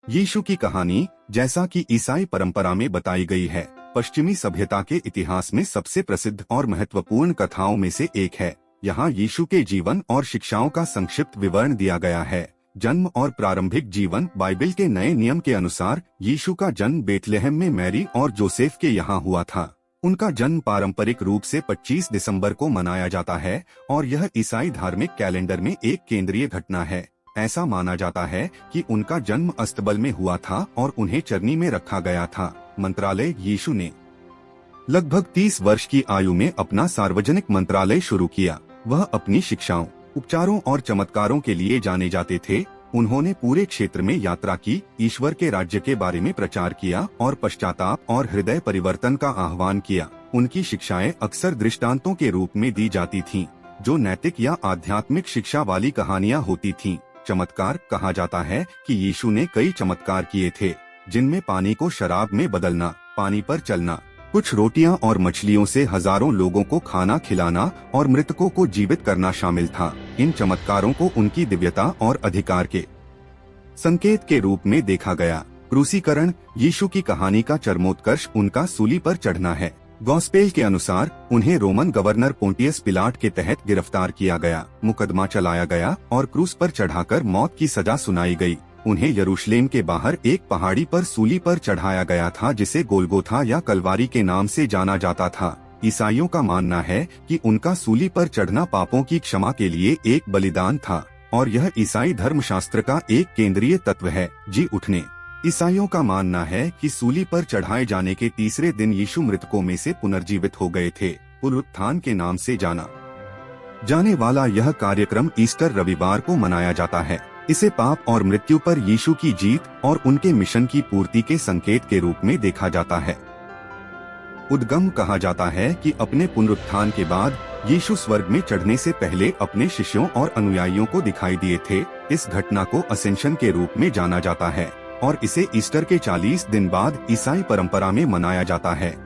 यीशु की कहानी, जैसा कि ईसाई परंपरा में बताई गई है, पश्चिमी सभ्यता के इतिहास में सबसे प्रसिद्ध और महत्वपूर्ण कथाओं में से एक है। यहाँ यीशु के जीवन और शिक्षाओं का संक्षिप्त विवरण दिया गया है। जन्म और प्रारंभिक जीवन। बाइबल के नए नियम के अनुसार यीशु का जन्म बेथलेहम में मैरी और जोसेफ के यहाँ हुआ था। उनका जन्म पारंपरिक रूप से 25 दिसंबर को मनाया जाता है और यह ईसाई धार्मिक कैलेंडर में एक केंद्रीय घटना है। ऐसा माना जाता है कि उनका जन्म अस्तबल में हुआ था और उन्हें चरनी में रखा गया था। मंत्रालय। यीशु ने लगभग 30 वर्ष की आयु में अपना सार्वजनिक मंत्रालय शुरू किया। वह अपनी शिक्षाओं, उपचारों और चमत्कारों के लिए जाने जाते थे। उन्होंने पूरे क्षेत्र में यात्रा की, ईश्वर के राज्य के बारे में प्रचार किया और पश्चाताप और हृदय परिवर्तन का आह्वान किया। उनकी शिक्षाएं अक्सर दृष्टांतों के रूप में दी जाती थीं, जो नैतिक या आध्यात्मिक शिक्षा वाली कहानियां होती थीं। चमत्कार। कहा जाता है कि यीशु ने कई चमत्कार किए थे, जिनमें पानी को शराब में बदलना, पानी पर चलना, कुछ रोटियां और मछलियों से हजारों लोगों को खाना खिलाना और मृतकों को जीवित करना शामिल था। इन चमत्कारों को उनकी दिव्यता और अधिकार के संकेत के रूप में देखा गया। क्रूसीकरण। यीशु की कहानी का चरमोत्कर्ष उनका सूली पर चढ़ना है। गॉस्पेल के अनुसार उन्हें रोमन गवर्नर पोंटियस पिलाट के तहत गिरफ्तार किया गया, मुकदमा चलाया गया और क्रूस पर चढ़ाकर मौत की सजा सुनाई गई। उन्हें यरूशलेम के बाहर एक पहाड़ी पर सूली पर चढ़ाया गया था, जिसे गोलगोथा या कलवारी के नाम से जाना जाता था। ईसाइयों का मानना है कि उनका सूली पर चढ़ना पापों की क्षमा के लिए एक बलिदान था और यह ईसाई धर्मशास्त्र का एक केंद्रीय तत्व है। जी उठने। ईसाइयों का मानना है कि सूली पर चढ़ाए जाने के तीसरे दिन यीशु मृतकों में से पुनर्जीवित हो गए थे। पुनरुत्थान के नाम से जाना जाने वाला यह कार्यक्रम ईस्टर रविवार को मनाया जाता है। इसे पाप और मृत्यु पर यीशु की जीत और उनके मिशन की पूर्ति के संकेत के रूप में देखा जाता है। उद्गम। कहा जाता है कि अपने पुनरुत्थान के बाद यीशु स्वर्ग में चढ़ने से पहले अपने शिष्यों और अनुयायियों को दिखाई दिए थे। इस घटना को असेंशन के रूप में जाना जाता है और इसे ईस्टर के 40 दिन बाद ईसाई परंपरा में मनाया जाता है।